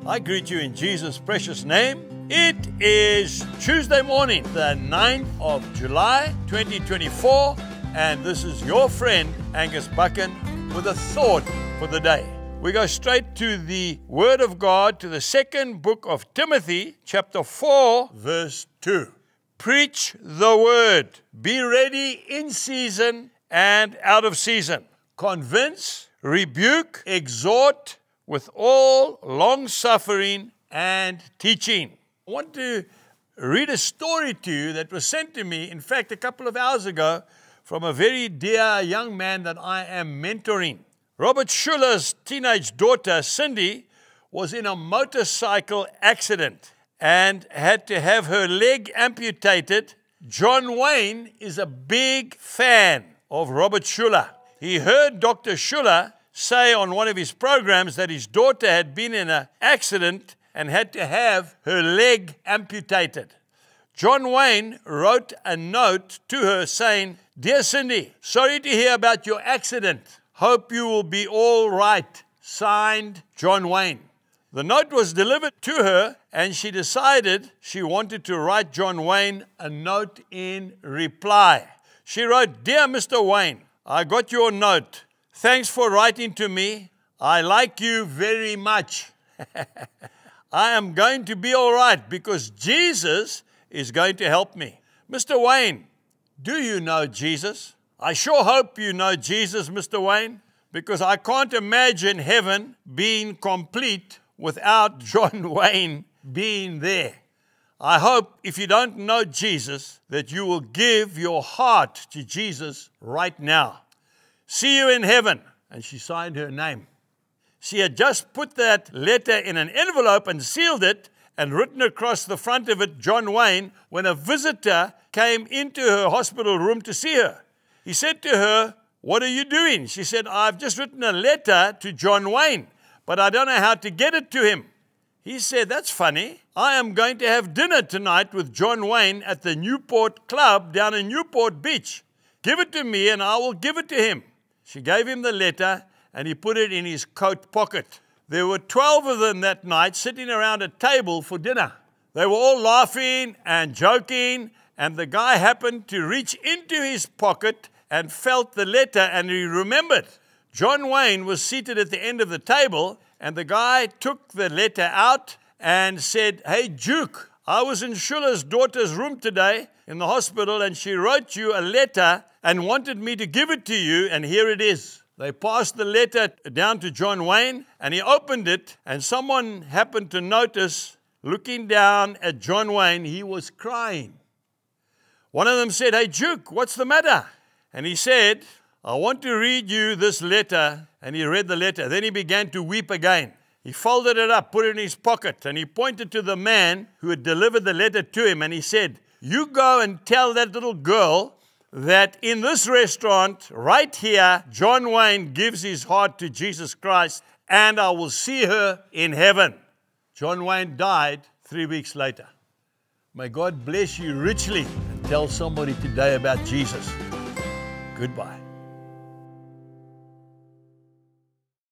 I greet you in Jesus' precious name. It is Tuesday morning, the 9th of July, 2024, and this is your friend, Angus Buchan, with a thought for the day. We go straight to the Word of God, to the second book of Timothy, chapter 4, verse 2. Preach the Word. Be ready in season and out of season. Convince, rebuke, exhort with all long-suffering and teaching. I want to read a story to you that was sent to me, in fact, a couple of hours ago, from a very dear young man that I am mentoring. Robert Schuller's teenage daughter, Cindy, was in a motorcycle accident and had to have her leg amputated. John Wayne is a big fan of Robert Schuller. He heard Dr. Schuller say on one of his programs that his daughter had been in an accident and had to have her leg amputated. John Wayne wrote a note to her saying, "Dear Cindy, sorry to hear about your accident. Hope you will be all right. Signed, John Wayne." The note was delivered to her, and she decided she wanted to write John Wayne a note in reply. She wrote, "Dear Mr. Wayne, I got your note. Thanks for writing to me. I like you very much. I am going to be all right because Jesus is going to help me." Mr. Wayne, do you know Jesus? I sure hope you know Jesus, Mr. Wayne, because I can't imagine heaven being complete without John Wayne being there. I hope if you don't know Jesus, that you will give your heart to Jesus right now. See you in heaven. And she signed her name. She had just put that letter in an envelope and sealed it and written across the front of it, John Wayne, when a visitor came into her hospital room to see her. He said to her, "What are you doing?" She said, "I've just written a letter to John Wayne, but I don't know how to get it to him." He said, "That's funny. I am going to have dinner tonight with John Wayne at the Newport Club down in Newport Beach. Give it to me and I will give it to him." She gave him the letter and he put it in his coat pocket. There were 12 of them that night sitting around a table for dinner. They were all laughing and joking, and the guy happened to reach into his pocket and felt the letter, and he remembered. John Wayne was seated at the end of the table, and the guy took the letter out and said, "Hey, Duke, I was in Schuller's daughter's room today in the hospital, and she wrote you a letter and wanted me to give it to you, and here it is." They passed the letter down to John Wayne, and he opened it, and someone happened to notice, looking down at John Wayne, he was crying. One of them said, "Hey, Duke, what's the matter?" And he said, "I want to read you this letter." And he read the letter. Then he began to weep again. He folded it up, put it in his pocket, and he pointed to the man who had delivered the letter to him, and he said, "You go and tell that little girl that in this restaurant right here, John Wayne gives his heart to Jesus Christ, and I will see her in heaven." John Wayne died 3 weeks later. May God bless you richly, and tell somebody today about Jesus. Goodbye.